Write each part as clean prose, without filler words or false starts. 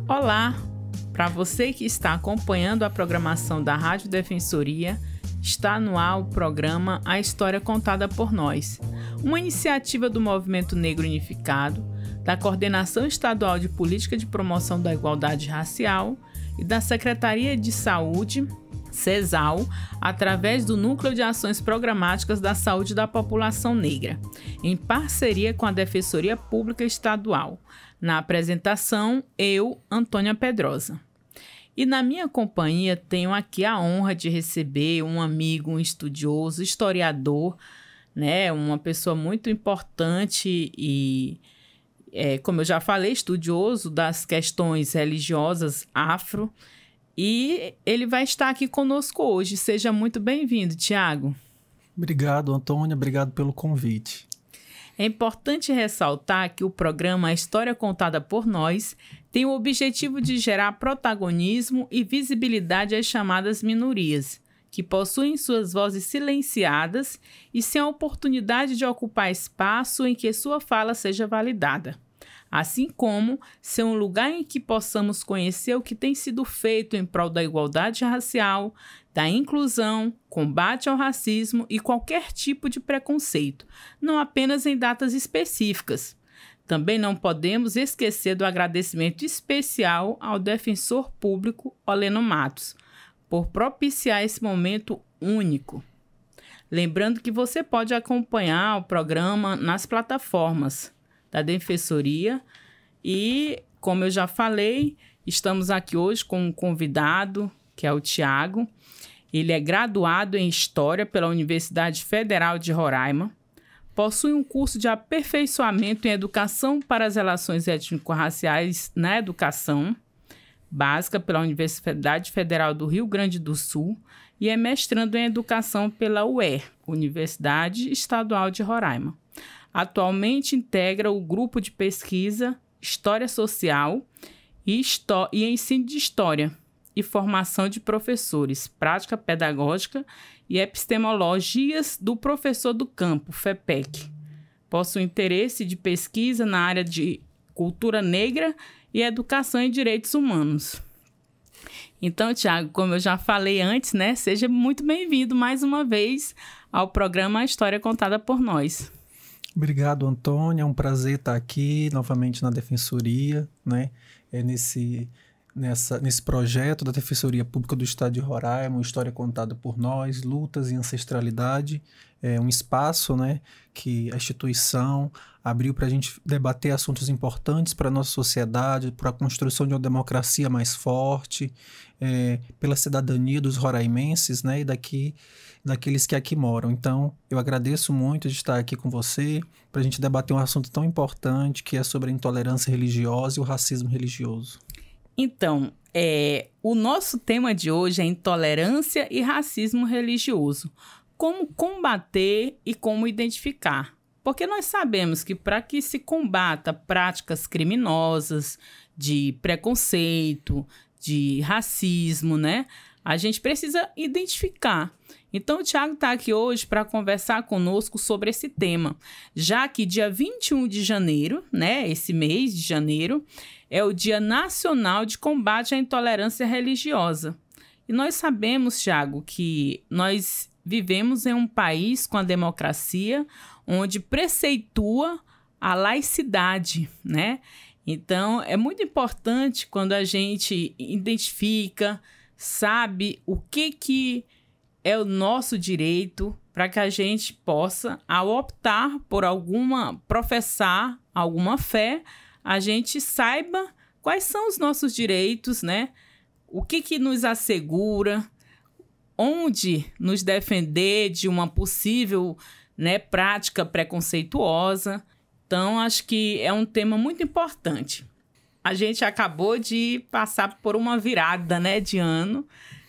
Olá! Para você que está acompanhando a programação da Rádio Defensoria, está no ar o programa A História Contada por Nós, uma iniciativa do Movimento Negro Unificado, da Coordenação Estadual de Política de Promoção da Igualdade Racial e da Secretaria de Saúde, CESAL, através do Núcleo de Ações Programáticas da Saúde da População Negra, em parceria com a Defensoria Pública Estadual. Na apresentação, eu, Antônia Pedrosa. E na minha companhia tenho aqui a honra de receber um amigo, um estudioso, historiador, né, uma pessoa muito importante e, como eu já falei, estudioso das questões religiosas afro. E ele vai estar aqui conosco hoje. Seja muito bem-vindo, Tiago. Obrigado, Antônia. Obrigado pelo convite. É importante ressaltar que o programa A História Contada por Nós tem o objetivo de gerar protagonismo e visibilidade às chamadas minorias, que possuem suas vozes silenciadas e sem a oportunidade de ocupar espaço em que sua fala seja validada. Assim como ser um lugar em que possamos conhecer o que tem sido feito em prol da igualdade racial, da inclusão, combate ao racismo e qualquer tipo de preconceito, não apenas em datas específicas. Também não podemos esquecer do agradecimento especial ao defensor público Oleno Matos, por propiciar esse momento único. Lembrando que você pode acompanhar o programa nas plataformas da Defensoria e, como eu já falei, estamos aqui hoje com um convidado, que é o Tiago. Ele é graduado em História pela Universidade Federal de Roraima, possui um curso de aperfeiçoamento em Educação para as Relações Étnico-Raciais na Educação Básica pela Universidade Federal do Rio Grande do Sul e é mestrando em Educação pela UER, Universidade Estadual de Roraima. Atualmente integra o grupo de pesquisa História Social e Ensino de História e Formação de Professores, Prática Pedagógica e Epistemologias do Professor do Campo, FEPEC. Possui interesse de pesquisa na área de cultura negra e educação em direitos humanos. Então, Tiago, como eu já falei antes, né, seja muito bem-vindo mais uma vez ao programa A História Contada por Nós. Obrigado, Antônia. É um prazer estar aqui novamente na Defensoria, né? Nesse projeto da Defensoria Pública do Estado de Roraima, uma história contada por nós, lutas e ancestralidade. É um espaço, né, que a instituição abriu para a gente debater assuntos importantes para a nossa sociedade, para a construção de uma democracia mais forte, pela cidadania dos roraimenses, né, e daqueles que aqui moram. Então, eu agradeço muito de estar aqui com você para a gente debater um assunto tão importante que é sobre a intolerância religiosa e o racismo religioso. Então, o nosso tema de hoje é intolerância e racismo religioso. Como combater e como identificar? Porque nós sabemos que para que se combata práticas criminosas de preconceito, de racismo, né? A gente precisa identificar. Então, o Tiago está aqui hoje para conversar conosco sobre esse tema, já que dia 21 de janeiro, né, esse mês de janeiro, é o Dia Nacional de Combate à Intolerância Religiosa. E nós sabemos, Tiago, que nós vivemos em um país com a democracia, onde preceitua a laicidade, né? Então, é muito importante quando a gente identifica, sabe o que é o nosso direito para que a gente possa, ao optar por professar alguma fé, a gente saiba quais são os nossos direitos, né? O que nos assegura, onde nos defender de uma possível, né, prática preconceituosa. Então, acho que é um tema muito importante. A gente acabou de passar por uma virada, né, de ano,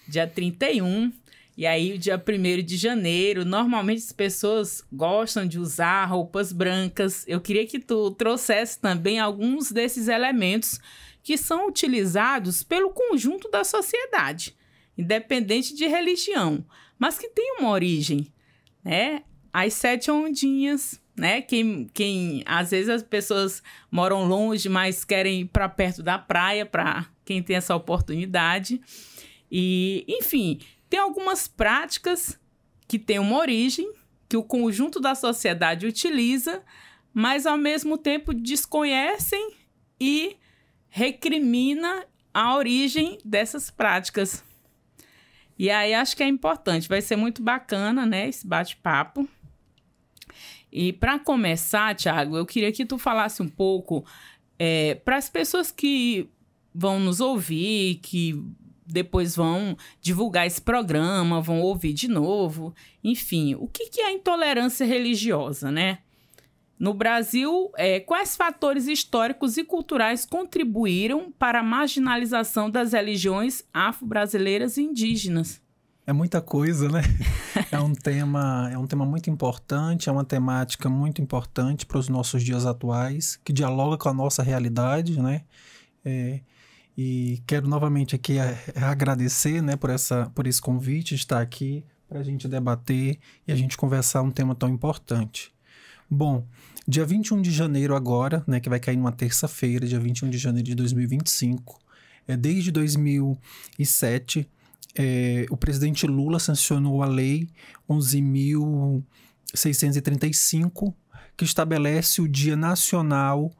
dia 31, e aí o dia 1º de janeiro, normalmente as pessoas gostam de usar roupas brancas. Eu queria que tu trouxesse também alguns desses elementos que são utilizados pelo conjunto da sociedade, independente de religião, mas que tem uma origem, né? As 7 ondinhas, né? Às vezes as pessoas moram longe, mas querem ir para perto da praia, para quem tem essa oportunidade. E, enfim, tem algumas práticas que têm uma origem, que o conjunto da sociedade utiliza, mas ao mesmo tempo desconhecem e recrimina a origem dessas práticas. E aí acho que é importante, vai ser muito bacana, né, esse bate-papo. E para começar, Thiago, eu queria que tu falasse um pouco para as pessoas que vão nos ouvir, que depois vão divulgar esse programa, vão ouvir de novo. Enfim, o que é a intolerância religiosa, né? No Brasil, quais fatores históricos e culturais contribuíram para a marginalização das religiões afro-brasileiras e indígenas? É muita coisa, né? É um tema muito importante, é uma temática muito importante para os nossos dias atuais, que dialoga com a nossa realidade, né? E quero novamente aqui agradecer, né, por esse convite, estar aqui para a gente debater e a gente conversar um tema tão importante. Bom, dia 21 de janeiro agora, né, que vai cair numa terça-feira, dia 21 de janeiro de 2025, desde 2007, o presidente Lula sancionou a Lei 11.635, que estabelece o Dia Nacional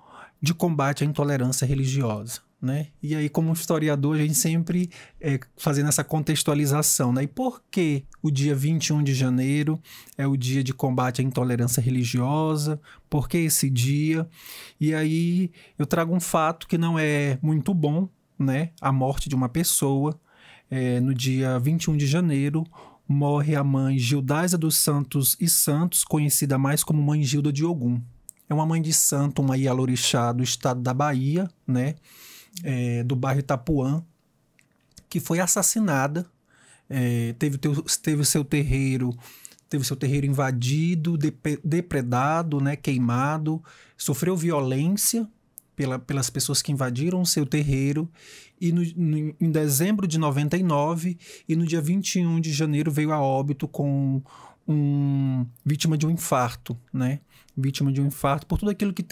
de Combate à Intolerância Religiosa, né? E aí, como historiador, a gente sempre fazendo essa contextualização, né? E por que o dia 21 de janeiro é o dia de combate à intolerância religiosa? Por que esse dia? E aí eu trago um fato que não é muito bom, né? A morte de uma pessoa. No dia 21 de janeiro, morre a mãe Gildásia dos Santos e Santos, conhecida mais como Mãe Gilda de Ogum. É uma mãe de santo, uma Ialorixá do estado da Bahia, né? Do bairro Itapuã, que foi assassinada, teve o seu terreiro invadido, depredado, né? Queimado, sofreu violência pelas pessoas que invadiram o seu terreiro, e em dezembro de 99, e no dia 21 de janeiro veio a óbito com vítima de um infarto, né? Vítima de um infarto por tudo aquilo que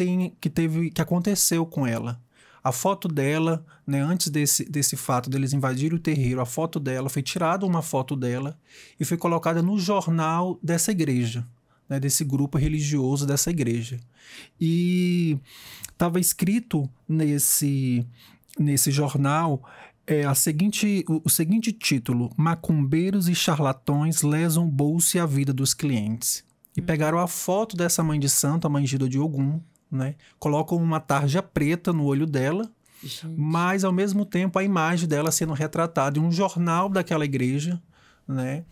aconteceu com ela. A foto dela, né, antes desse fato deles invadirem o terreiro, a foto dela, foi tirada uma foto dela e foi colocada no jornal dessa igreja, né, desse grupo religioso dessa igreja. E estava escrito nesse jornal o seguinte título: Macumbeiros e charlatões lesam o bolso e a vida dos clientes. E pegaram a foto dessa mãe de santo, a Mãe Gilda de Ogum, né? Colocam uma tarja preta no olho dela, gente, mas ao mesmo tempo a imagem dela sendo retratada em um jornal daquela igreja, né?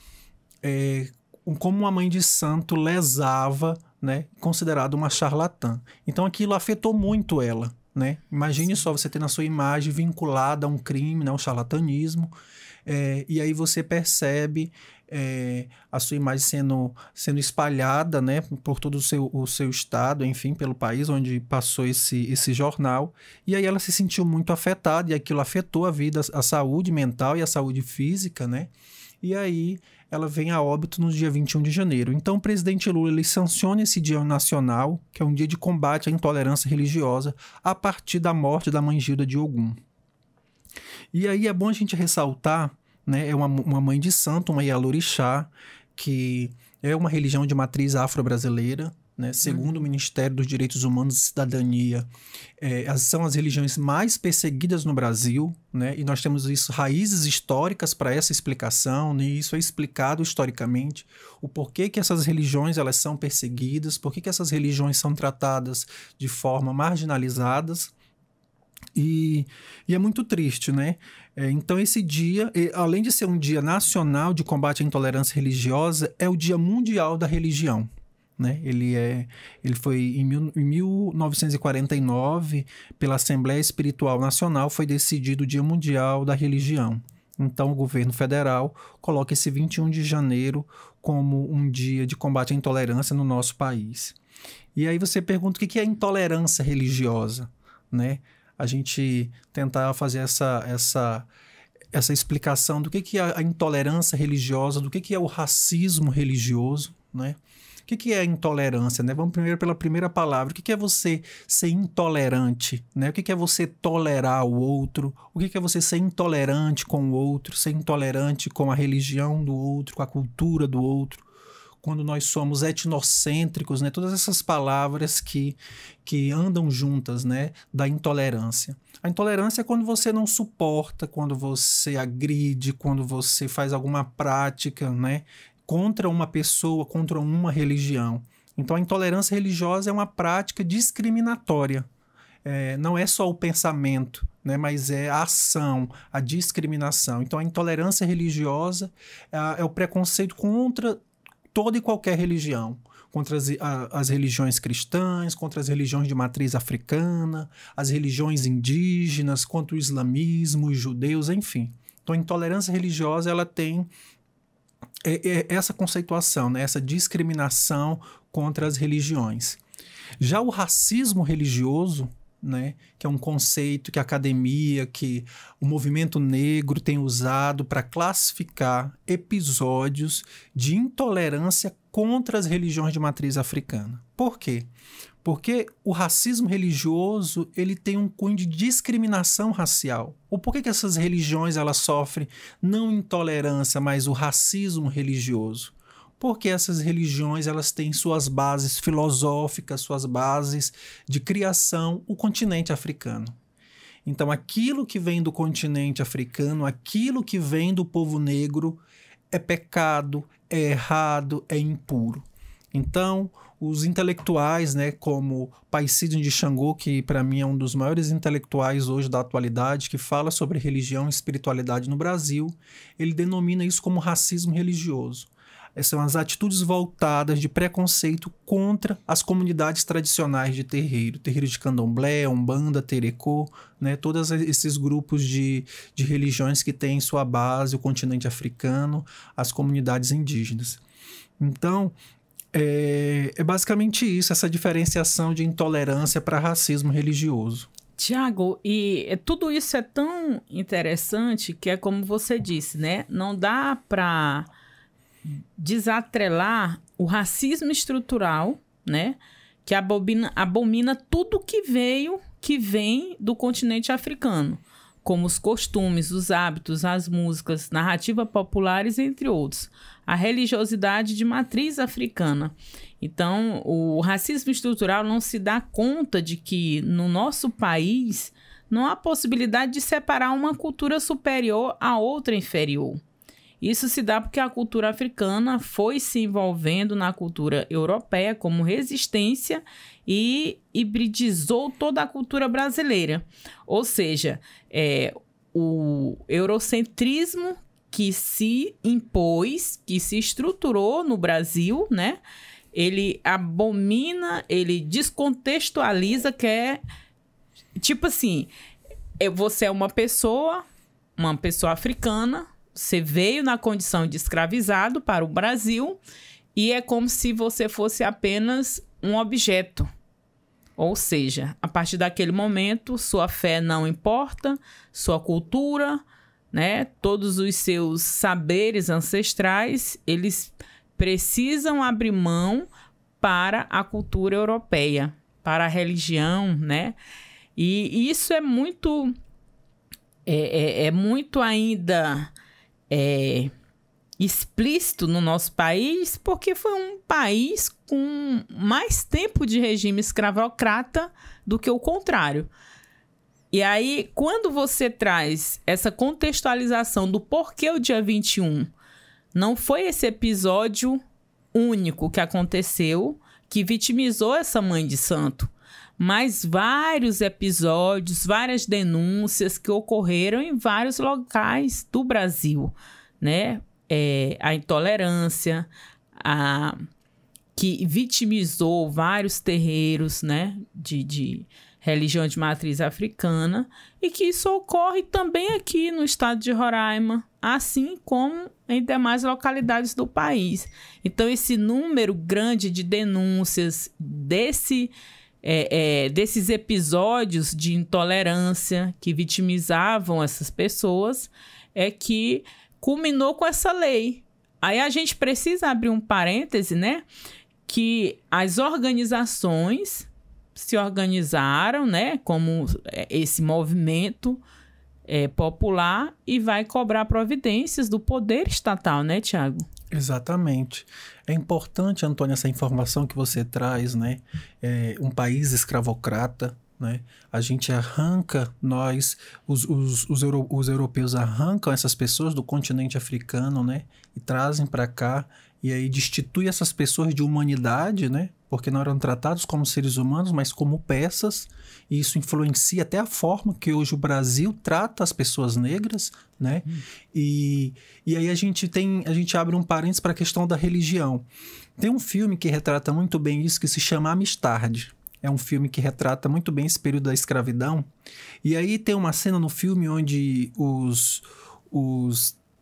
Como uma mãe de santo lesava, né? Considerada uma charlatã. Então aquilo afetou muito ela, né? Imagine só você ter na sua imagem vinculada a um crime, né? Um charlatanismo, e aí você percebe a sua imagem sendo espalhada, né, por todo o seu estado, enfim, pelo país onde passou esse jornal, e aí ela se sentiu muito afetada, e aquilo afetou a vida, a saúde mental e a saúde física, né, e aí ela vem a óbito no dia 21 de janeiro. Então o presidente Lula, ele sanciona esse dia nacional, que é um dia de combate à intolerância religiosa, a partir da morte da Mãe Gilda de Ogum. E aí é bom a gente ressaltar, né, é uma mãe de santo, uma Ialorixá, que é uma religião de matriz afro-brasileira, né, segundo o Ministério dos Direitos Humanos e Cidadania, são as religiões mais perseguidas no Brasil, né, e nós temos raízes históricas para essa explicação, né, e isso é explicado historicamente, o porquê que essas religiões elas são perseguidas, porquê que essas religiões são tratadas de forma marginalizadas, e é muito triste, né? Então esse dia, além de ser um dia nacional de combate à intolerância religiosa, é o Dia Mundial da Religião, né? Ele foi em 1949, pela Assembleia Espiritual Nacional, foi decidido o Dia Mundial da Religião. Então o governo federal coloca esse 21 de janeiro como um dia de combate à intolerância no nosso país. E aí você pergunta o que é intolerância religiosa, né? A gente tentar fazer essa explicação do que é a intolerância religiosa, do que é o racismo religioso, né? O que é intolerância, né? Vamos primeiro pela primeira palavra. O que é você ser intolerante, né? O que é você tolerar o outro? O que é você ser intolerante com o outro? Ser intolerante com a religião do outro, com a cultura do outro? Quando nós somos etnocêntricos, né? Todas essas palavras que andam juntas, né? Da intolerância. A intolerância é quando você não suporta, quando você agride, quando você faz alguma prática, né? Contra uma pessoa, contra uma religião. Então, a intolerância religiosa é uma prática discriminatória. Não é só o pensamento, né? Mas é a ação, a discriminação. Então, a intolerância religiosa é o preconceito contra toda e qualquer religião, contra as religiões cristãs, contra as religiões de matriz africana, as religiões indígenas, contra o islamismo, os judeus, enfim. Então, a intolerância religiosa ela tem essa conceituação, né? Essa discriminação contra as religiões. Já o racismo religioso, né, que é um conceito que a academia, que o movimento negro tem usado para classificar episódios de intolerância contra as religiões de matriz africana. Por quê? Porque o racismo religioso ele tem um cunho de discriminação racial. Ou por que essas religiões elas sofrem não intolerância, mas o racismo religioso? Porque essas religiões elas têm suas bases filosóficas, suas bases de criação, o continente africano. Então, aquilo que vem do continente africano, aquilo que vem do povo negro é pecado, é errado, é impuro. Então, os intelectuais, né, como Pai Sidney de Xangô, que para mim é um dos maiores intelectuais hoje da atualidade, que fala sobre religião e espiritualidade no Brasil, ele denomina isso como racismo religioso. São as atitudes voltadas de preconceito contra as comunidades tradicionais de terreiro de candomblé, umbanda, terecô, né? Todos esses grupos de religiões que têm em sua base o continente africano, as comunidades indígenas. Então, é basicamente isso, essa diferenciação de intolerância para racismo religioso. Tiago, e tudo isso é tão interessante que é como você disse, né? Não dá para desatrelar o racismo estrutural, né, que abomina tudo que vem do continente africano, como os costumes, os hábitos, as músicas, narrativas populares, entre outros. A religiosidade de matriz africana. Então, o racismo estrutural não se dá conta de que no nosso país não há possibilidade de separar uma cultura superior a outra inferior. Isso se dá porque a cultura africana foi se envolvendo na cultura europeia como resistência e hibridizou toda a cultura brasileira. Ou seja, o eurocentrismo que se impôs, que se estruturou no Brasil, né? Ele abomina, ele descontextualiza, que é tipo assim, você é uma pessoa africana. Você veio na condição de escravizado para o Brasil e é como se você fosse apenas um objeto. Ou seja, a partir daquele momento, sua fé não importa, sua cultura, né, todos os seus saberes ancestrais, eles precisam abrir mão para a cultura europeia, para a religião, né? E isso é muito ainda explícito no nosso país, porque foi um país com mais tempo de regime escravocrata do que o contrário. E aí, quando você traz essa contextualização do porquê o dia 21 não foi esse episódio único que aconteceu, que vitimizou essa mãe de santo, mas vários episódios, várias denúncias que ocorreram em vários locais do Brasil, né? A intolerância, que vitimizou vários terreiros, né? De religião de matriz africana, e que isso ocorre também aqui no estado de Roraima, assim como em demais localidades do país. Então, esse número grande de denúncias desses episódios de intolerância que vitimizavam essas pessoas é que culminou com essa lei. Aí a gente precisa abrir um parêntese, né? que as organizações se organizaram, né, como esse movimento popular e vai cobrar providências do poder estatal, né, Tiago? Exatamente. É importante, Antônia, essa informação que você traz, né? Um país escravocrata, né? A gente arranca, os europeus arrancam essas pessoas do continente africano, né? E trazem para cá, e aí destitui essas pessoas de humanidade, né? Porque não eram tratados como seres humanos, mas como peças, e isso influencia até a forma que hoje o Brasil trata as pessoas negras, né? E aí a gente abre um parênteses para a questão da religião. Tem um filme que retrata muito bem isso, que se chama Amistade. É um filme que retrata muito bem esse período da escravidão. E aí tem uma cena no filme onde os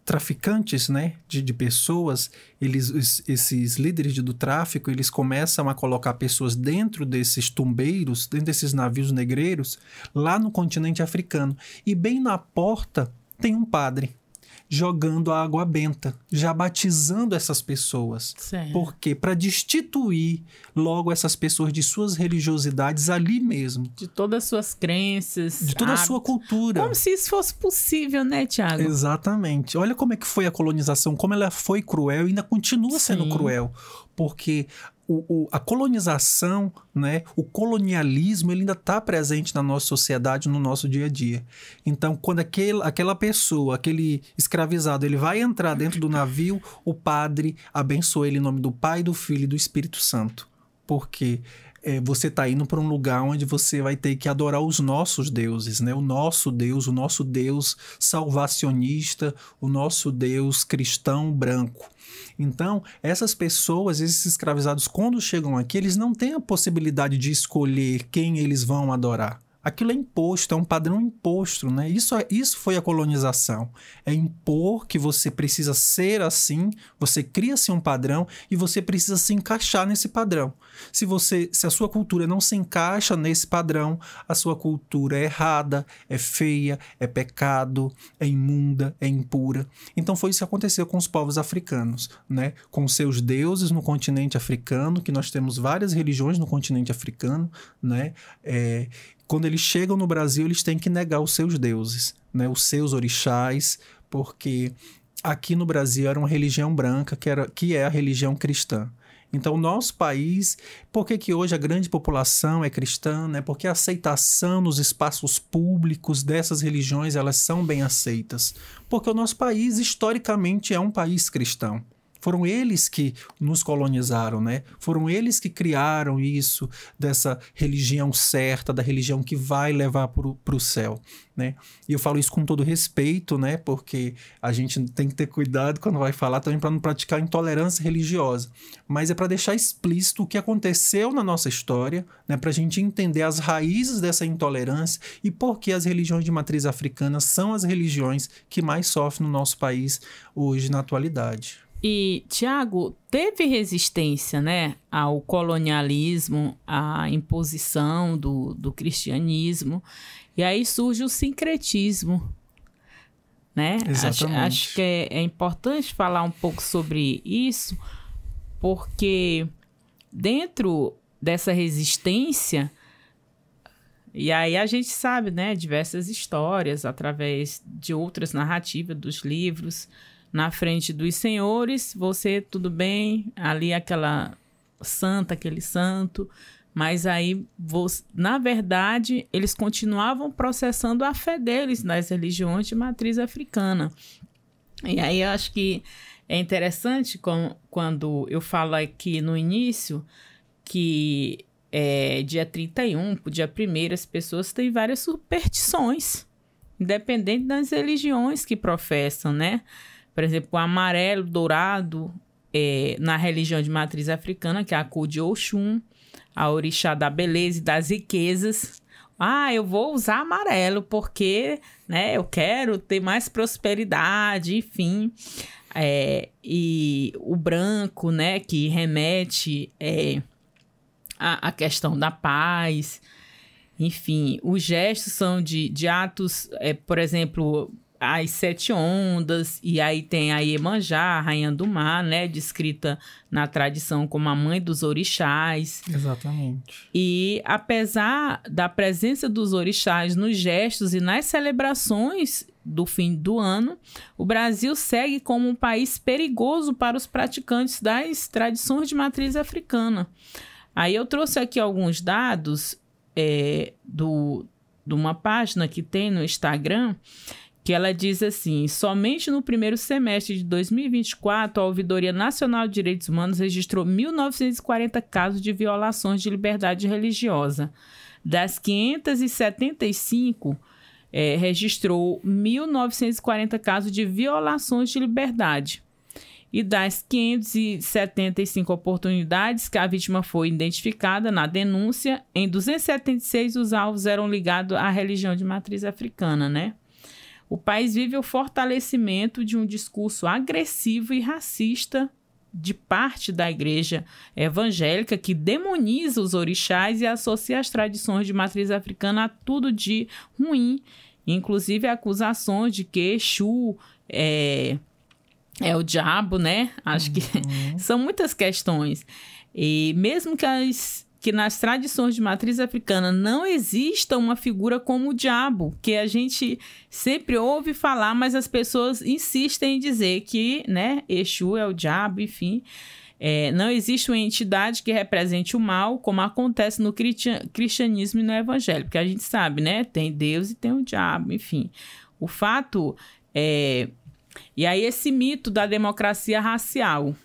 traficantes, né, de pessoas, esses líderes do tráfico, eles começam a colocar pessoas dentro desses tumbeiros, dentro desses navios negreiros, lá no continente africano. E bem na porta tem um padre jogando a água benta, já batizando essas pessoas. Certo. Por quê? Para destituir logo essas pessoas de suas religiosidades ali mesmo. De todas as suas crenças. De toda a sua cultura. Como se isso fosse possível, né, Tiago? Exatamente. Olha como é que foi a colonização, como ela foi cruel e ainda continua sendo cruel. Porque a colonização, né, o colonialismo, ele ainda está presente na nossa sociedade, no nosso dia a dia. Então, quando aquela pessoa, aquele escravizado, ele vai entrar dentro do navio, o padre abençoa ele em nome do Pai, do Filho e do Espírito Santo. Porque você está indo para um lugar onde você vai ter que adorar os nossos deuses, né? O nosso Deus salvacionista, o nosso Deus cristão branco. Então, essas pessoas, esses escravizados, quando chegam aqui, eles não têm a possibilidade de escolher quem eles vão adorar. Aquilo é imposto, é um padrão imposto, né? Isso foi a colonização. É impor que você precisa ser assim, você cria-se um padrão e você precisa se encaixar nesse padrão. Se a sua cultura não se encaixa nesse padrão, a sua cultura é errada, é feia, é pecado, é imunda, é impura. Então foi isso que aconteceu com os povos africanos, né? Com seus deuses no continente africano, que nós temos várias religiões no continente africano, né? Quando eles chegam no Brasil, eles têm que negar os seus deuses, né? Os seus orixás, porque aqui no Brasil era uma religião branca, que é a religião cristã. Então, o nosso país, por que hoje a grande população é cristã, né? Porque a aceitação nos espaços públicos dessas religiões, elas são bem aceitas. Porque o nosso país, historicamente, é um país cristão. Foram eles que nos colonizaram, né? Foram eles que criaram isso, dessa religião certa, da religião que vai levar para o céu, né? E eu falo isso com todo respeito, né? Porque a gente tem que ter cuidado quando vai falar também para não praticar intolerância religiosa. Mas é para deixar explícito o que aconteceu na nossa história, né? Para a gente entender as raízes dessa intolerância e por que as religiões de matriz africana são as religiões que mais sofrem no nosso país hoje, na atualidade. E, Tiago, teve resistência, né, ao colonialismo, à imposição do cristianismo, e aí surge o sincretismo, né? Exatamente. Acho que é importante falar um pouco sobre isso, porque dentro dessa resistência, e aí a gente sabe, né, diversas histórias através de outras narrativas dos livros. Na frente dos senhores, você, tudo bem, ali aquela santa, aquele santo, mas aí, na verdade, eles continuavam processando a fé deles nas religiões de matriz africana. E aí eu acho que é interessante quando eu falo aqui no início que dia 31, pro dia 1º, as pessoas têm várias superstições, independente das religiões que professam, né? Por exemplo, o amarelo, dourado, na religião de matriz africana, que é a cor de Oxum, a orixá da beleza e das riquezas. Eu vou usar amarelo porque, né, eu quero ter mais prosperidade, enfim. E o branco, né, que remete à questão da paz. Enfim, os gestos são de atos, por exemplo, as 7 ondas, e aí tem a Iemanjá, a rainha do mar, né, descrita na tradição como a mãe dos orixás. Exatamente. E apesar da presença dos orixás nos gestos e nas celebrações do fim do ano, o Brasil segue como um país perigoso para os praticantes das tradições de matriz africana. Aí eu trouxe aqui alguns dados de uma página que tem no Instagram, que ela diz assim: somente no primeiro semestre de 2024, a Ouvidoria Nacional de Direitos Humanos registrou 1.940 casos de violações de liberdade religiosa. Das 575, registrou 1.940 casos de violações de liberdade. E das 575 oportunidades que a vítima foi identificada na denúncia, em 276 os alvos eram ligados à religião de matriz africana, né? O país vive o fortalecimento de um discurso agressivo e racista de parte da igreja evangélica, que demoniza os orixás e associa as tradições de matriz africana a tudo de ruim, inclusive acusações de que Exu é o diabo, né? Acho que são muitas questões. E mesmo que nas tradições de matriz africana não exista uma figura como o diabo, que a gente sempre ouve falar, mas as pessoas insistem em dizer que, né, Exu é o diabo, enfim. Não existe uma entidade que represente o mal, como acontece no cristianismo e no evangelho, porque a gente sabe, né, tem Deus e tem o diabo, enfim. O fato E aí esse mito da democracia racial,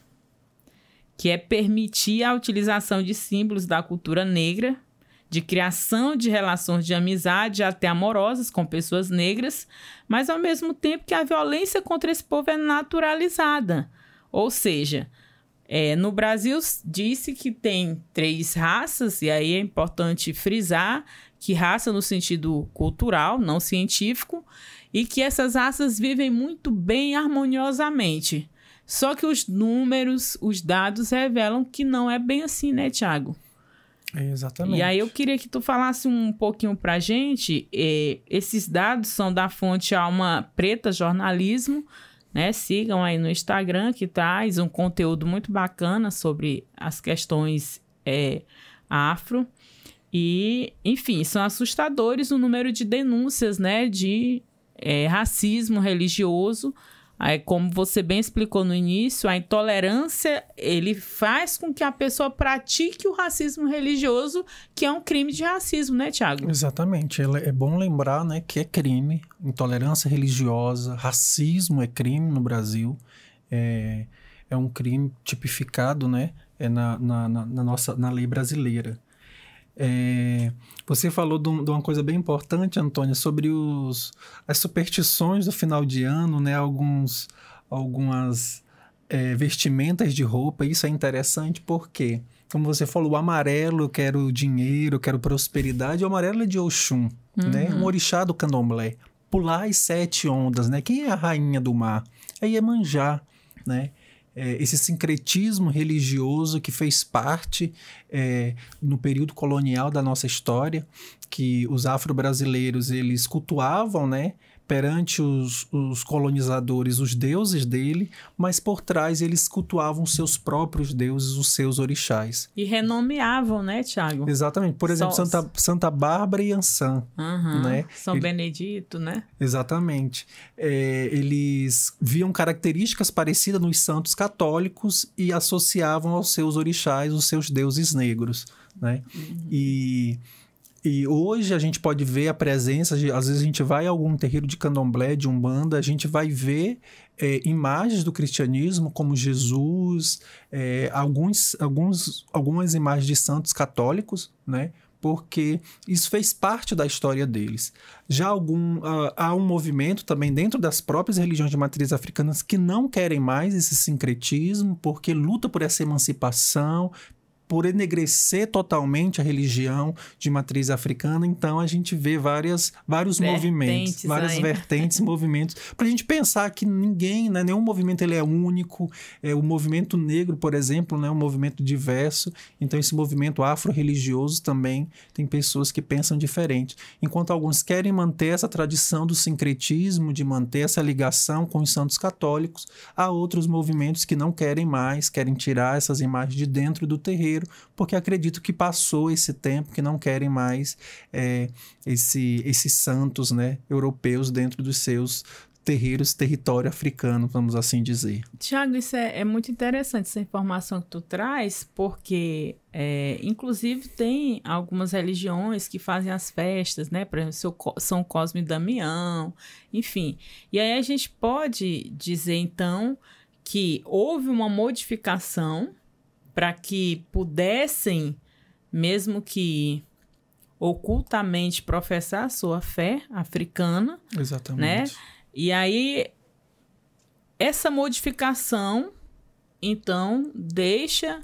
que é permitir a utilização de símbolos da cultura negra, de criação de relações de amizade até amorosas com pessoas negras, mas ao mesmo tempo que a violência contra esse povo é naturalizada. Ou seja, no Brasil disse que tem 3 raças, e aí é importante frisar que raça no sentido cultural, não científico, e que essas raças vivem muito bem harmoniosamente. Só que os números, os dados revelam que não é bem assim, né, Thiago? Exatamente. E aí eu queria que tu falasse um pouquinho pra gente. Esses dados são da fonte Alma Preta Jornalismo, né? Sigam aí no Instagram, que traz um conteúdo muito bacana sobre as questões afro. E, enfim, são assustadores o número de denúncias, né, de racismo religioso. Aí, como você bem explicou no início, a intolerância, ele faz com que a pessoa pratique o racismo religioso, que é um crime de racismo, né, Thiago? Exatamente. É bom lembrar, né, que é crime. Intolerância religiosa, racismo é crime no Brasil. É um crime tipificado, né, na lei brasileira. Você falou de uma coisa bem importante, Antônia, sobre as superstições do final de ano, né? Algumas vestimentas de roupa. Isso é interessante porque, como você falou, o amarelo, eu quero dinheiro, eu quero prosperidade. O amarelo é de Oxum, né? Um orixá do candomblé. Pular as 7 ondas, né? Quem é a rainha do mar? É Iemanjá, né? Esse sincretismo religioso que fez parte no período colonial da nossa história, que os afro-brasileiros eles cultuavam, né, perante os colonizadores os deuses dele, mas por trás eles cultuavam seus próprios deuses, os seus orixás. E renomeavam, né, Thiago? Exatamente. Por exemplo, Santa Bárbara e Ançã. Né? São Benedito, né? Exatamente. Eles viam características parecidas nos santos católicos e associavam aos seus orixás, os seus deuses negros, né? E hoje a gente pode ver a presença, às vezes a gente vai a algum terreiro de candomblé, de umbanda, a gente vai ver imagens do cristianismo como Jesus, algumas imagens de santos católicos, né? Porque isso fez parte da história deles. Já há um movimento também dentro das próprias religiões de matriz africanas que não querem mais esse sincretismo, porque luta por essa emancipação, por enegrecer totalmente a religião de matriz africana, então a gente vê vários movimentos, várias vertentes, movimentos, para a gente pensar que ninguém, né, nenhum movimento ele é único. O movimento negro, por exemplo, né, é um movimento diverso, então esse movimento afro-religioso também tem pessoas que pensam diferente. Enquanto alguns querem manter essa tradição do sincretismo, de manter essa ligação com os santos católicos, há outros movimentos que não querem mais, querem tirar essas imagens de dentro do terreiro, porque acredito que passou esse tempo, que não querem mais esses santos, né, europeus dentro dos seus terreiros, território africano, vamos assim dizer. Tiago, isso é muito interessante, essa informação que tu traz, porque inclusive tem algumas religiões que fazem as festas, né? Por exemplo, São Cosme e Damião, enfim. E aí a gente pode dizer, então, que houve uma modificação para que pudessem, mesmo que ocultamente, professar a sua fé africana. Exatamente. Né? E aí, essa modificação, então, deixa,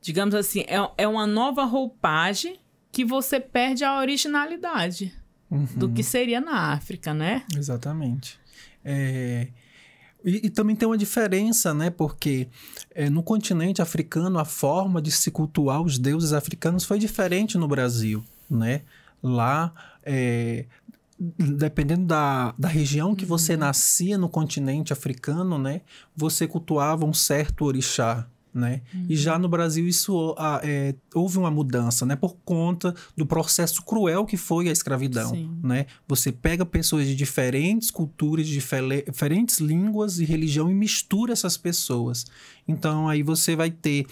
digamos assim, é uma nova roupagem que você perde a originalidade do que seria na África, né? Exatamente. E também tem uma diferença, né? Porque no continente africano, a forma de se cultuar os deuses africanos foi diferente no Brasil, né? Lá, dependendo da região que você nascia no continente africano, né? Você cultuava um certo orixá, né? E já no Brasil houve uma mudança, né? Por conta do processo cruel que foi a escravidão, né? Você pega pessoas de diferentes culturas, de diferentes línguas e religião e mistura essas pessoas. Então, aí você vai ter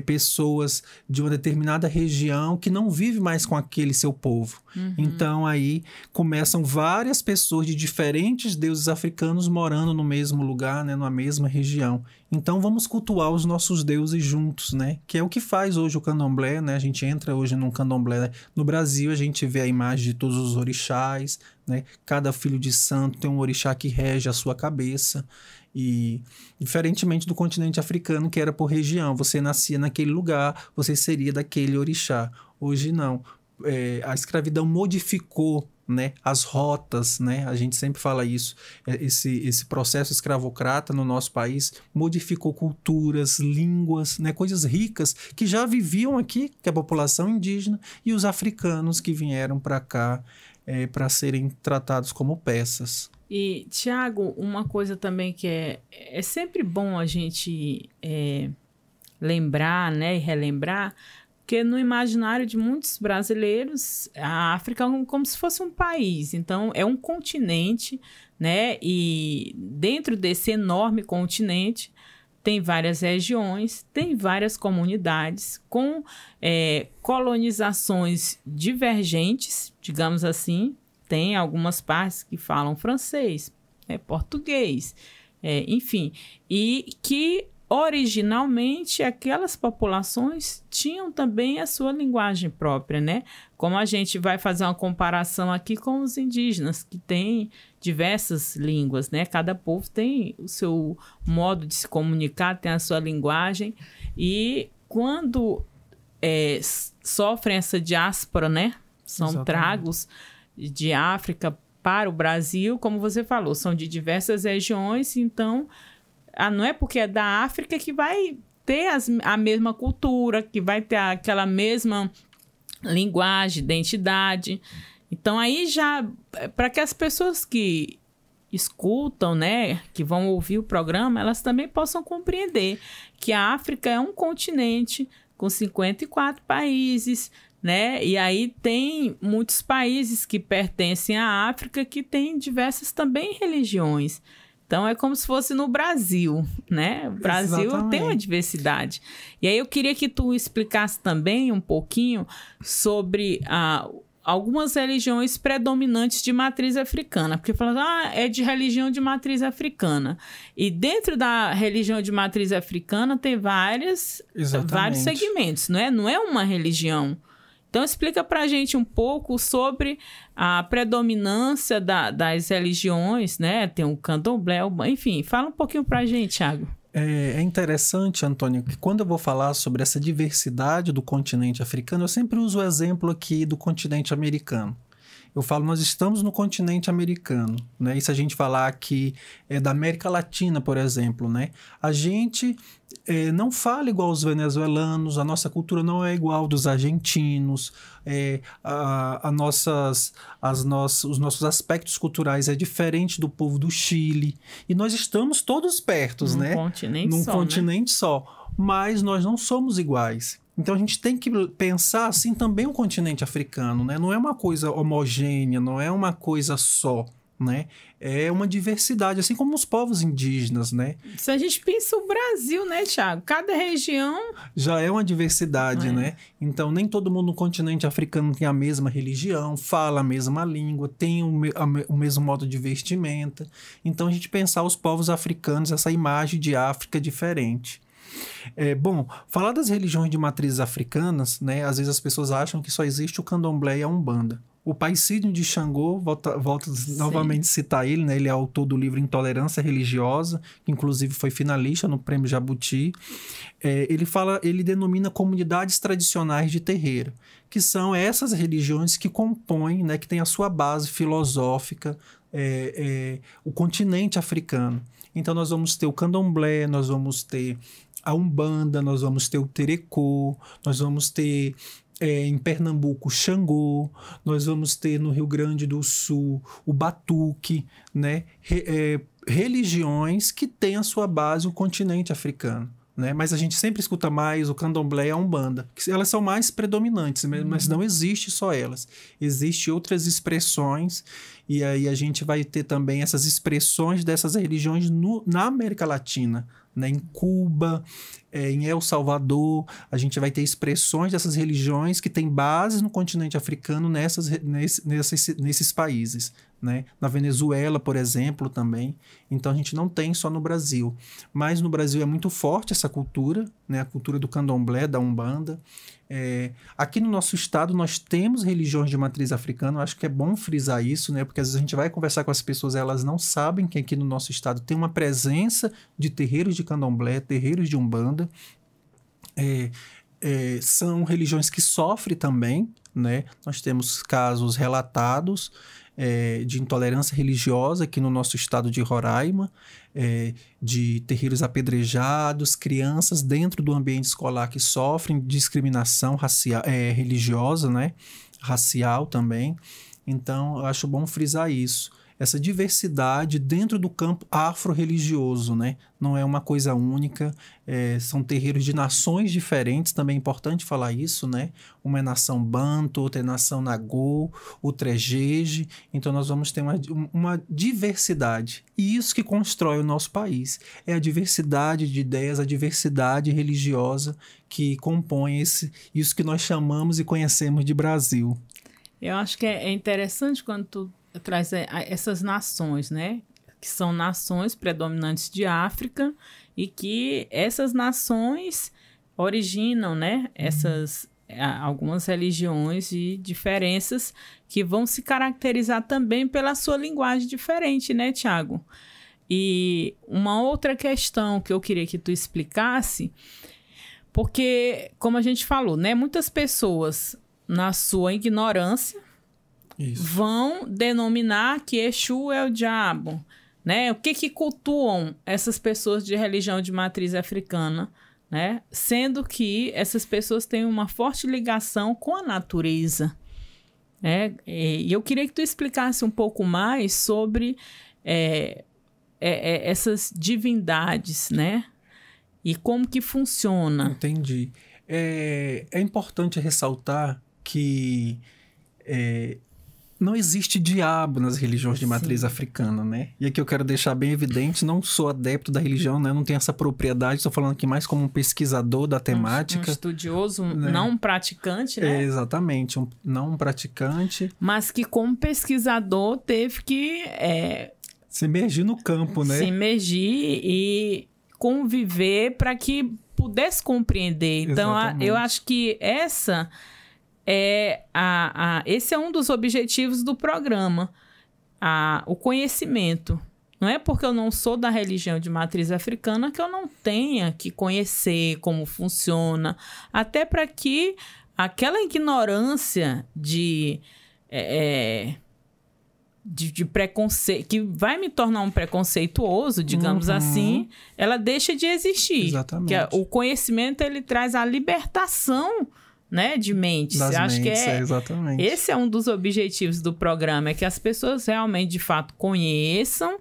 pessoas de uma determinada região que não vive mais com aquele seu povo. Então, aí começam várias pessoas de diferentes deuses africanos morando no mesmo lugar, né? Na mesma região. Então, vamos cultuar os nossos deuses juntos, né? Que é o que faz hoje o candomblé, né? A gente entra hoje num candomblé, né? No Brasil, a gente vê a imagem de todos os orixás, né? Cada filho de santo tem um orixá que rege a sua cabeça. E, diferentemente do continente africano, que era por região, você nascia naquele lugar, você seria daquele orixá. Hoje não. A escravidão modificou, né, as rotas, né? A gente sempre fala isso. Esse processo escravocrata no nosso país modificou culturas, línguas, né, coisas ricas que já viviam aqui, que é a população indígena, e os africanos que vieram para cá para serem tratados como peças. E, Tiago, uma coisa também que é sempre bom a gente lembrar, né, e relembrar, porque no imaginário de muitos brasileiros, a África é como se fosse um país. Então, é um continente, né? E dentro desse enorme continente, tem várias regiões, tem várias comunidades com colonizações divergentes, digamos assim. Tem algumas partes que falam francês, português, enfim. E que originalmente aquelas populações tinham também a sua linguagem própria, né? Como a gente vai fazer uma comparação aqui com os indígenas, que têm diversas línguas, né? Cada povo tem o seu modo de se comunicar, tem a sua linguagem. E quando sofrem essa diáspora, né? São Exatamente. tragos de África para o Brasil, como você falou, são de diversas regiões, então não é porque é da África que vai ter a mesma cultura, que vai ter aquela mesma linguagem, identidade. Então, aí já, para que as pessoas que escutam, né, que vão ouvir o programa, elas também possam compreender que a África é um continente com 54 países, né? E aí tem muitos países que pertencem à África que têm diversas também religiões. Então, é como se fosse no Brasil, né? O Brasil tem uma diversidade. E aí eu queria que tu explicasse também um pouquinho sobre algumas religiões predominantes de matriz africana. Porque falando, é de religião de matriz africana. E dentro da religião de matriz africana tem vários segmentos, não é? Não é uma religião. Então, explica para a gente um pouco sobre a predominância das religiões, né? Tem o candomblé, enfim, fala um pouquinho para a gente, Thiago. É interessante, Antônio, que quando eu vou falar sobre essa diversidade do continente africano, eu sempre uso o exemplo aqui do continente americano. Eu falo, nós estamos no continente americano, né? E se a gente falar aqui da América Latina, por exemplo, né? A gente não fala igual os venezuelanos, a nossa cultura não é igual dos argentinos, os nossos aspectos culturais é diferente do povo do Chile. E nós estamos todos pertos, né? Num continente só. Mas nós não somos iguais. Então a gente tem que pensar assim também o continente africano, né? Não é uma coisa homogênea, não é uma coisa só, né? É uma diversidade, assim como os povos indígenas, né? Se a gente pensa o Brasil, né, Thiago? Cada região... já é uma diversidade, né? Então nem todo mundo no continente africano tem a mesma religião, fala a mesma língua, tem o mesmo modo de vestimenta. Então a gente pensar os povos africanos, essa imagem de África diferente. Bom, falar das religiões de matrizes africanas, né? Às vezes as pessoas acham que só existe o candomblé e a umbanda. O pai Sidney de Xangô, volto novamente a citar ele, né? Ele é autor do livro Intolerância Religiosa, que inclusive foi finalista no Prêmio Jabuti. Ele denomina comunidades tradicionais de terreiro, que são essas religiões que compõem, né? Que tem a sua base filosófica, o continente africano. Então nós vamos ter o candomblé, nós vamos ter a umbanda, nós vamos ter o terecô, nós vamos ter em Pernambuco o Xangô, nós vamos ter no Rio Grande do Sul o batuque, né? Religiões que têm a sua base o continente africano, né? Mas a gente sempre escuta mais o candomblé e a umbanda, que elas são mais predominantes, mas não existe só elas. Existem outras expressões, e aí a gente vai ter também essas expressões dessas religiões na América Latina, né? Em Cuba, em El Salvador, a gente vai ter expressões dessas religiões que têm bases no continente africano nesses países, né? Na Venezuela, por exemplo, também. Então a gente não tem só no Brasil. Mas no Brasil é muito forte essa cultura, né? A cultura do candomblé, da umbanda. Aqui no nosso estado nós temos religiões de matriz africana. Eu acho que é bom frisar isso, né? Porque às vezes a gente vai conversar com as pessoas, elas não sabem que aqui no nosso estado tem uma presença de terreiros de candomblé, terreiros de umbanda. São religiões que sofrem também, né? Nós temos casos relatados de intolerância religiosa aqui no nosso estado de Roraima, de terreiros apedrejados, crianças dentro do ambiente escolar que sofrem discriminação religiosa, né? Racial também. Então, eu acho bom frisar isso. Essa diversidade dentro do campo afro-religioso, né? Não é uma coisa única, são terreiros de nações diferentes, também é importante falar isso, né? Uma é nação Banto, outra é nação Nagô, outra é Jeje, então nós vamos ter uma diversidade, e isso que constrói o nosso país, é a diversidade de ideias, a diversidade religiosa que compõe isso que nós chamamos e conhecemos de Brasil. Eu acho que é interessante quando tu traz essas nações, né? Que são nações predominantes de África e que essas nações originam, né? Algumas religiões e diferenças que vão se caracterizar também pela sua linguagem diferente, né, Thiago? E uma outra questão que eu queria que tu explicasse, porque, como a gente falou, né? Muitas pessoas, na sua ignorância, vão denominar que Exu é o diabo, né? O que cultuam essas pessoas de religião de matriz africana, né? Sendo que essas pessoas têm uma forte ligação com a natureza, né? E eu queria que tu explicasse um pouco mais sobre essas divindades, né? E como que funciona. Entendi. É importante ressaltar que não existe diabo nas religiões de matriz africana, né? E aqui eu quero deixar bem evidente, não sou adepto da religião, né? Não tenho essa propriedade, estou falando aqui mais como um pesquisador da temática. Um estudioso, né? Não um praticante, né? Exatamente, não um praticante. Mas que como pesquisador teve que... se imergir no campo, né? Se imergir e conviver para que pudesse compreender. Então, eu acho que esse é um dos objetivos do programa, o conhecimento, Não é porque eu não sou da religião de matriz africana que eu não tenha que conhecer como funciona, até para que aquela ignorância de preconceito, que vai me tornar um preconceituoso, digamos assim, ela deixa de existir. Exatamente. Que o conhecimento, ele traz a libertação, né, de mentes. Das Acho mentes, que exatamente. esse é um dos objetivos do programa, é que as pessoas realmente, de fato, conheçam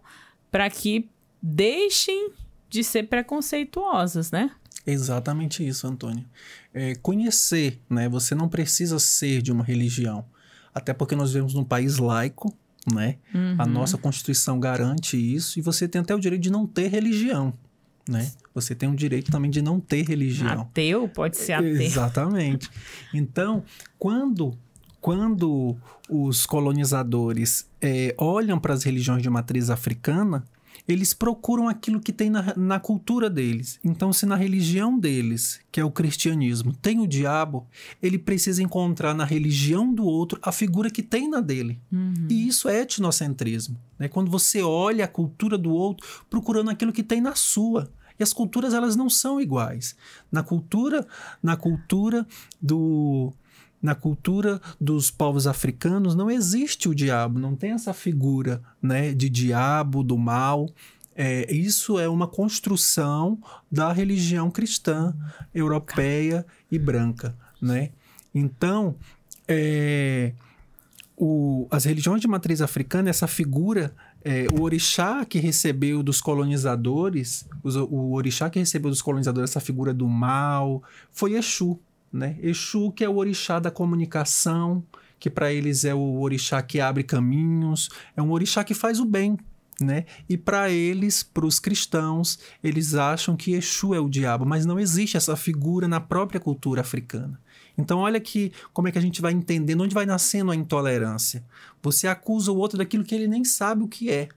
para que deixem de ser preconceituosas, né? Exatamente isso, Antônio. Conhecer, né? Você não precisa ser de uma religião. Até porque nós vivemos num país laico, né? A nossa Constituição garante isso. E você tem até o direito de não ter religião, né? Você tem o direito também de não ter religião. Ateu? Pode ser ateu. Exatamente. Então, quando os colonizadores olham para as religiões de matriz africana, eles procuram aquilo que tem na cultura deles. Então, se na religião deles, que é o cristianismo, tem o diabo, ele precisa encontrar na religião do outro a figura que tem na dele. E isso é etnocentrismo, né? Quando você olha a cultura do outro procurando aquilo que tem na sua. E as culturas, elas não são iguais. Na cultura dos povos africanos não existe o diabo, não tem essa figura, né, de diabo, do mal. Isso é uma construção da religião cristã, europeia e branca, né? Então, as religiões de matriz africana, essa figura, o orixá que recebeu dos colonizadores, o orixá que recebeu dos colonizadores essa figura do mal, foi Exu. Né? Exu, que é o orixá da comunicação, que para eles é o orixá que abre caminhos, é um orixá que faz o bem, né? E para eles, para os cristãos, eles acham que Exu é o diabo, mas não existe essa figura na própria cultura africana. Então olha como é que a gente vai entendendo, onde vai nascendo a intolerância. Você acusa o outro daquilo que ele nem sabe o que é,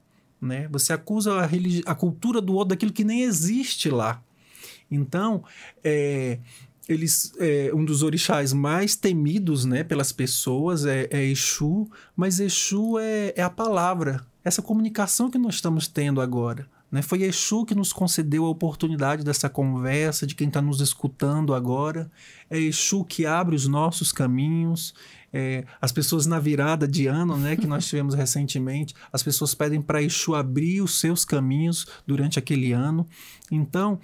né? Você acusa a cultura do outro daquilo que nem existe lá. Então, um dos orixás mais temidos, né, pelas pessoas é Exu, mas Exu é a palavra, essa comunicação que nós estamos tendo agora, né? Foi Exu que nos concedeu a oportunidade dessa conversa, de quem está nos escutando agora. É Exu que abre os nossos caminhos. As pessoas na virada de ano, né, que nós tivemos recentemente, as pessoas pedem para Exu abrir os seus caminhos durante aquele ano. Então,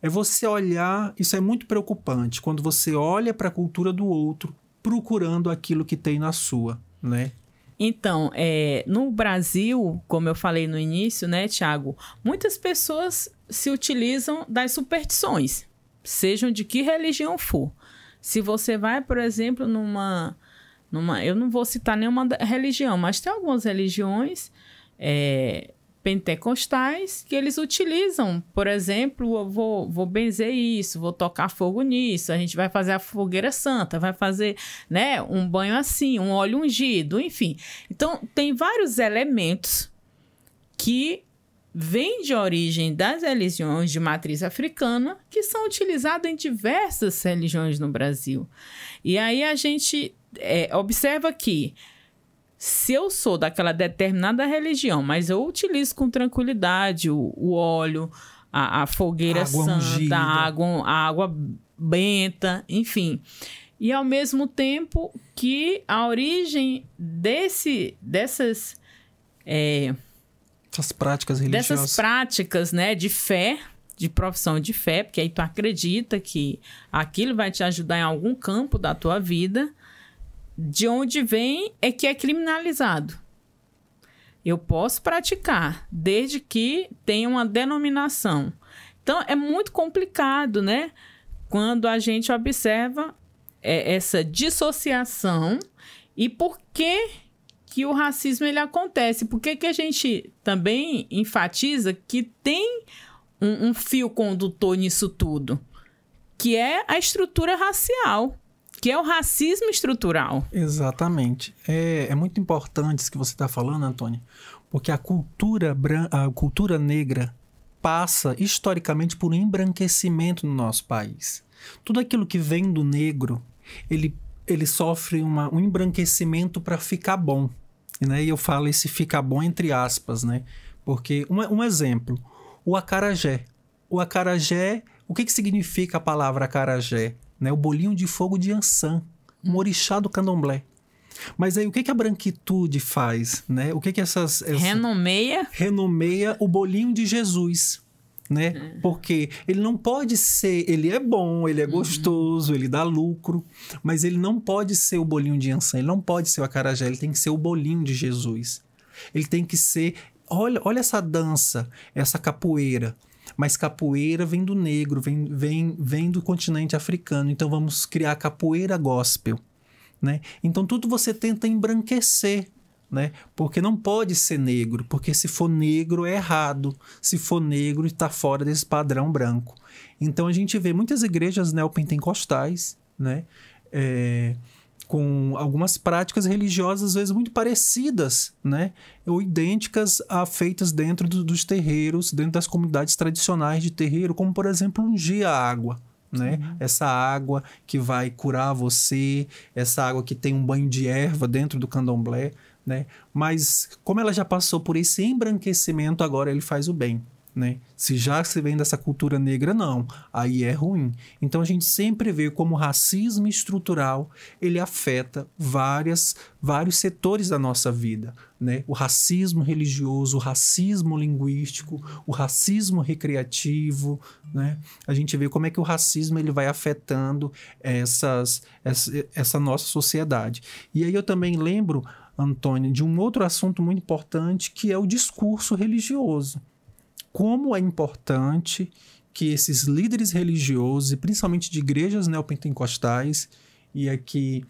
você olhar, isso é muito preocupante, quando você olha para a cultura do outro, procurando aquilo que tem na sua, né? Então, no Brasil, como eu falei no início, né, Tiago, muitas pessoas se utilizam das superstições, sejam de que religião for. Se você vai, por exemplo, eu não vou citar nenhuma religião, mas tem algumas religiões pentecostais que eles utilizam, por exemplo, eu vou benzer isso, vou tocar fogo nisso, a gente vai fazer a fogueira santa, vai fazer, né, um banho assim, um óleo ungido, enfim. Então, tem vários elementos que vêm de origem das religiões de matriz africana que são utilizados em diversas religiões no Brasil. E aí a gente observa que se eu sou daquela determinada religião, mas eu utilizo com tranquilidade o óleo, a fogueira santa, a água benta, enfim. E ao mesmo tempo que a origem dessas práticas religiosas, dessas práticas, né, de fé, de profissão de fé, porque aí tu acredita que aquilo vai te ajudar em algum campo da tua vida, de onde vem é que é criminalizado. Eu posso praticar, desde que tenha uma denominação. Então, é muito complicado, né? Quando a gente observa essa dissociação e por que o racismo ele acontece. Por que a gente também enfatiza que tem um fio condutor nisso tudo, que é a estrutura racial, que é o racismo estrutural. Exatamente. É muito importante isso que você está falando, Antônio, porque a cultura negra passa historicamente por um embranquecimento no nosso país. Tudo aquilo que vem do negro, ele sofre um embranquecimento para ficar bom. né? E eu falo esse fica bom entre aspas, né? Porque, um exemplo, o acarajé. O acarajé, o que significa a palavra acarajé? Né? O bolinho de fogo de Iansã, um orixá do candomblé. Mas aí o que a branquitude faz? Né? O que renomeia o bolinho de Jesus. Né? Porque ele não pode ser... Ele é bom, ele é gostoso, ele dá lucro, mas ele não pode ser o bolinho de Iansã, ele não pode ser o acarajé, ele tem que ser o bolinho de Jesus. Ele tem que ser... Olha essa dança, essa capoeira. Mas capoeira vem do negro, vem do continente africano. Então vamos criar capoeira gospel. Né? Então tudo você tenta embranquecer. Né? Porque não pode ser negro, porque se for negro é errado, se for negro está fora desse padrão branco. Então a gente vê muitas igrejas neopentecostais, né? Com algumas práticas religiosas às vezes muito parecidas, né? Ou idênticas a feitas dentro dos terreiros, dentro das comunidades tradicionais de terreiro, como por exemplo ungir a água. Né? Essa água que vai curar você, essa água que tem um banho de erva dentro do candomblé, né? Mas como ela já passou por esse embranquecimento, agora ele faz o bem. Né? Se já se vem dessa cultura negra, não, aí é ruim. Então a gente sempre vê como o racismo estrutural ele afeta vários setores da nossa vida, né? O racismo religioso, o racismo linguístico, o racismo recreativo, né? A gente vê como é que o racismo ele vai afetando essa nossa sociedade. E aí eu também lembro, Antônio, de um outro assunto muito importante que é o discurso religioso. Como é importante que esses líderes religiosos, e principalmente de igrejas neopentecostais, e aqui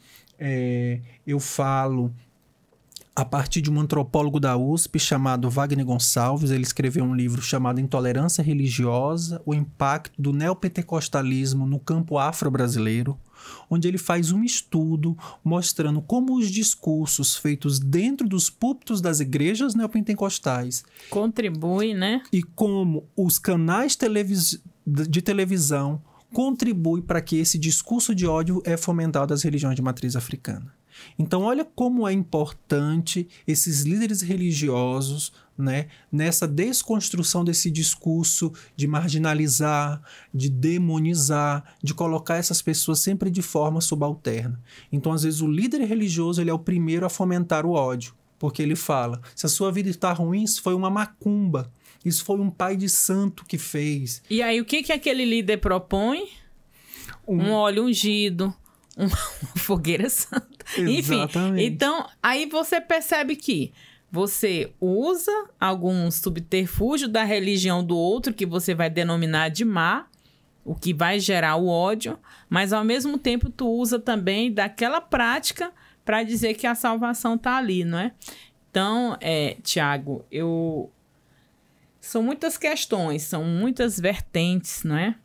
eu falo a partir de um antropólogo da USP chamado Wagner Gonçalves, ele escreveu um livro chamado Intolerância Religiosa, o impacto do neopentecostalismo no campo afro-brasileiro, onde ele faz um estudo mostrando como os discursos feitos dentro dos púlpitos das igrejas neopentecostais contribuem, né? E como os canais de televisão contribuem para que esse discurso de ódio é fomentado às religiões de matriz africana. Então, olha como é importante esses líderes religiosos, né, nessa desconstrução desse discurso de marginalizar, de demonizar, de colocar essas pessoas sempre de forma subalterna. Então, às vezes, o líder religioso ele é o primeiro a fomentar o ódio, porque ele fala, se a sua vida está ruim, isso foi uma macumba, isso foi um pai de santo que fez. E aí, o que aquele líder propõe? Um óleo ungido, uma fogueira santa. Exatamente. Enfim, então, aí você percebe que você usa algum subterfúgio da religião do outro, que você vai denominar de má, o que vai gerar o ódio, mas ao mesmo tempo tu usa também daquela prática para dizer que a salvação está ali, não é? Então, Tiago, são muitas questões, são muitas vertentes, não é?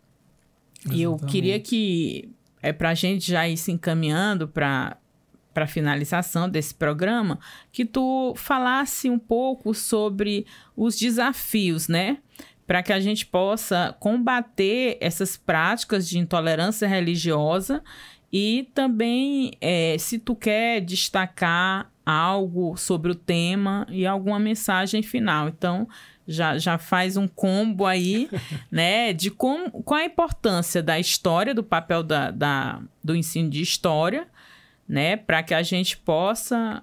E eu queria que, para a gente já ir se encaminhando para a finalização desse programa, que tu falasse um pouco sobre os desafios, né? Para que a gente possa combater essas práticas de intolerância religiosa e também, se tu quer destacar algo sobre o tema e alguma mensagem final. Então, já faz um combo aí, né, de qual a importância da história, do papel do ensino de história, né, para que a gente possa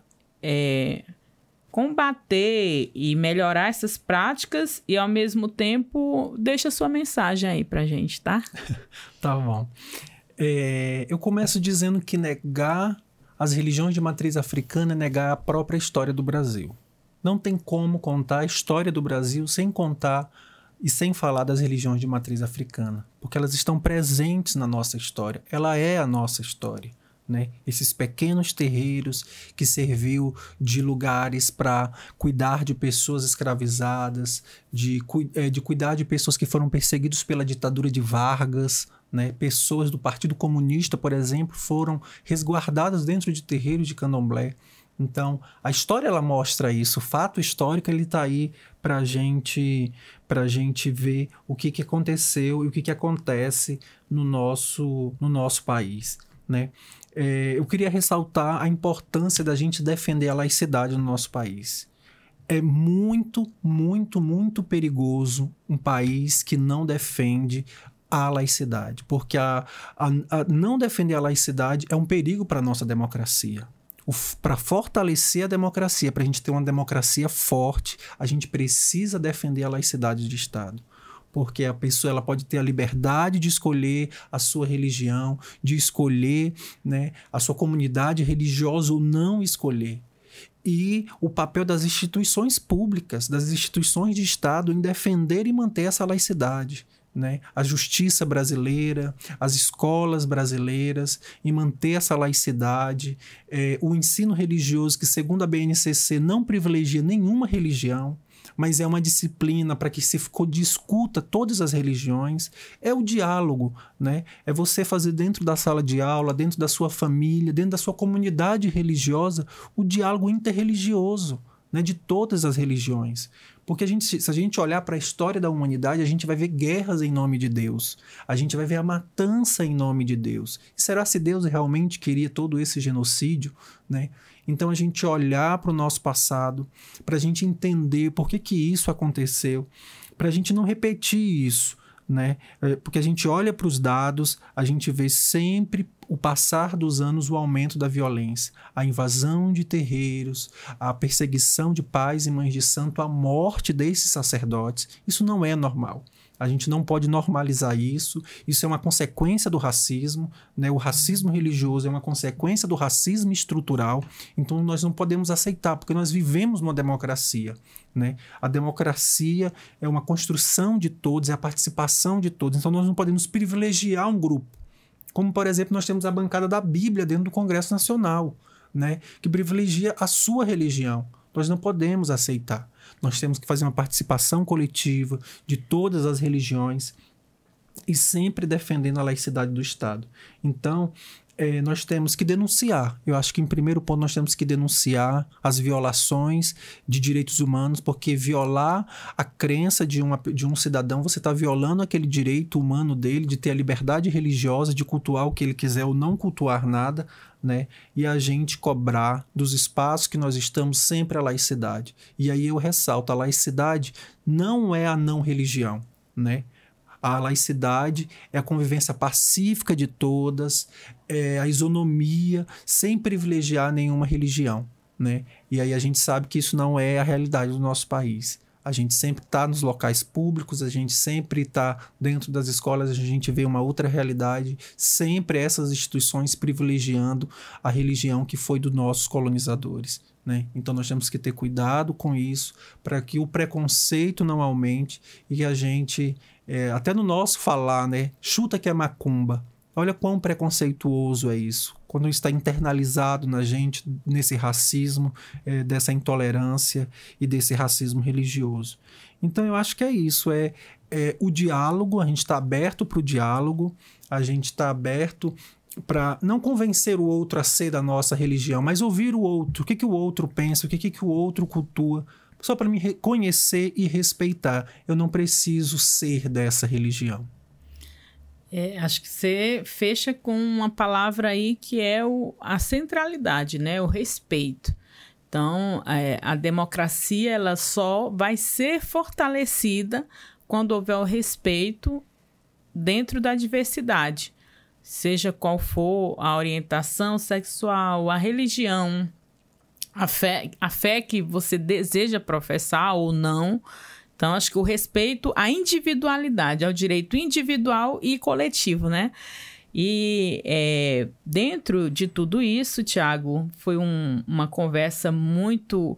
combater e melhorar essas práticas e, ao mesmo tempo, deixa sua mensagem aí pra gente, tá? Tá bom. Eu começo dizendo que negar as religiões de matriz africana é negar a própria história do Brasil. Não tem como contar a história do Brasil sem contar e sem falar das religiões de matriz africana, porque elas estão presentes na nossa história. Ela é a nossa história, né? Esses pequenos terreiros que serviu de lugares para cuidar de pessoas escravizadas, de cuidar de pessoas que foram perseguidas pela ditadura de Vargas, né? Pessoas do Partido Comunista, por exemplo, foram resguardadas dentro de terreiros de candomblé. Então, a história ela mostra isso, o fato histórico ele está aí para a gente ver o que aconteceu e o que acontece no nosso país, né? eu queria ressaltar a importância da gente defender a laicidade no nosso país. É muito, muito, muito perigoso um país que não defende a laicidade, porque a não defender a laicidade é um perigo para a nossa democracia. Para fortalecer a democracia, para a gente ter uma democracia forte, a gente precisa defender a laicidade de Estado. Porque a pessoa ela pode ter a liberdade de escolher a sua religião, de escolher, né, a sua comunidade religiosa ou não escolher. E o papel das instituições públicas, das instituições de Estado em defender e manter essa laicidade, né? A justiça brasileira, as escolas brasileiras, em manter essa laicidade, o ensino religioso que, segundo a BNCC, não privilegia nenhuma religião, mas é uma disciplina para que se discuta todas as religiões. É o diálogo, né? É você fazer dentro da sala de aula, dentro da sua família, dentro da sua comunidade religiosa, o diálogo interreligioso, né? De todas as religiões. Porque se a gente olhar para a história da humanidade, a gente vai ver guerras em nome de Deus. A gente vai ver a matança em nome de Deus. E será se Deus realmente queria todo esse genocídio, né? Então, a gente olhar para o nosso passado, para a gente entender por que isso aconteceu, para a gente não repetir isso, né? Porque a gente olha para os dados, a gente vê sempre o passar dos anos, o aumento da violência, a invasão de terreiros, a perseguição de pais e mães de santo, a morte desses sacerdotes. Isso não é normal. A gente não pode normalizar isso. Isso é uma consequência do racismo, né? O racismo religioso é uma consequência do racismo estrutural. Então, nós não podemos aceitar, porque nós vivemos numa democracia, né? A democracia é uma construção de todos, é a participação de todos. Então, nós não podemos privilegiar um grupo. Como, por exemplo, nós temos a bancada da Bíblia dentro do Congresso Nacional, né? Que privilegia a sua religião. Nós não podemos aceitar. Nós temos que fazer uma participação coletiva de todas as religiões e sempre defendendo a laicidade do Estado. Então, nós temos que denunciar. Eu acho que, em primeiro ponto, nós temos que denunciar as violações de direitos humanos, porque violar a crença de um cidadão, você está violando aquele direito humano dele de ter a liberdade religiosa, de cultuar o que ele quiser ou não cultuar nada, né? E a gente cobrar dos espaços que nós estamos sempre a laicidade. E aí eu ressalto, a laicidade não é a não religião, né? A laicidade é a convivência pacífica de todas, é a isonomia, sem privilegiar nenhuma religião, né? E aí a gente sabe que isso não é a realidade do nosso país. A gente sempre está nos locais públicos, a gente sempre está dentro das escolas, a gente vê uma outra realidade, sempre essas instituições privilegiando a religião que foi dos nossos colonizadores, né? Então nós temos que ter cuidado com isso, para que o preconceito não aumente e que a gente, até no nosso falar, né? Chuta que é macumba. Olha quão preconceituoso é isso. Quando está internalizado na gente, nesse racismo, dessa intolerância e desse racismo religioso. Então, eu acho que é isso. O diálogo, a gente está aberto para o diálogo, a gente está aberto para não convencer o outro a ser da nossa religião, mas ouvir o outro, o que o outro pensa, o que o outro cultua, só para me conhecer e respeitar. Eu não preciso ser dessa religião. Acho que você fecha com uma palavra aí que é a centralidade, né? O respeito. Então, a democracia ela só vai ser fortalecida quando houver o respeito dentro da diversidade. Seja qual for a orientação sexual, a religião, a fé que você deseja professar ou não. Então, acho que o respeito à individualidade, ao direito individual e coletivo, né? E dentro de tudo isso, Tiago, foi uma conversa muito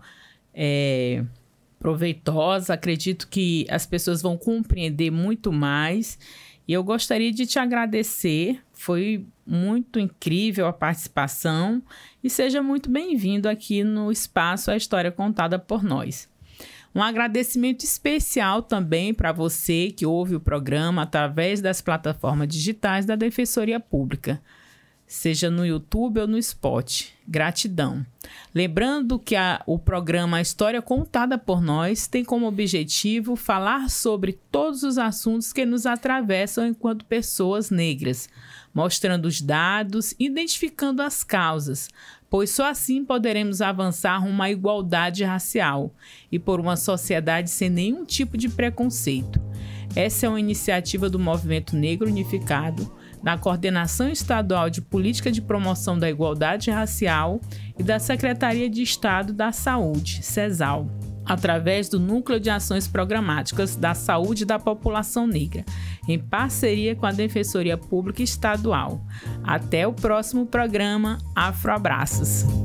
proveitosa. Acredito que as pessoas vão compreender muito mais. E eu gostaria de te agradecer. Foi muito incrível a participação. E seja muito bem-vindo aqui no Espaço A História Contada por Nós. Um agradecimento especial também para você que ouve o programa através das plataformas digitais da Defensoria Pública. seja no YouTube ou no Spot. Gratidão. Lembrando que o programa História Contada por Nós tem como objetivo falar sobre todos os assuntos que nos atravessam enquanto pessoas negras, mostrando os dados, identificando as causas, pois só assim poderemos avançar rumo à igualdade racial e por uma sociedade sem nenhum tipo de preconceito. Essa é uma iniciativa do Movimento Negro Unificado, da Coordenação Estadual de Política de Promoção da Igualdade Racial e da Secretaria de Estado da Saúde, CESAL, através do Núcleo de Ações Programáticas da Saúde da População Negra, em parceria com a Defensoria Pública Estadual. Até o próximo programa. Afroabraços!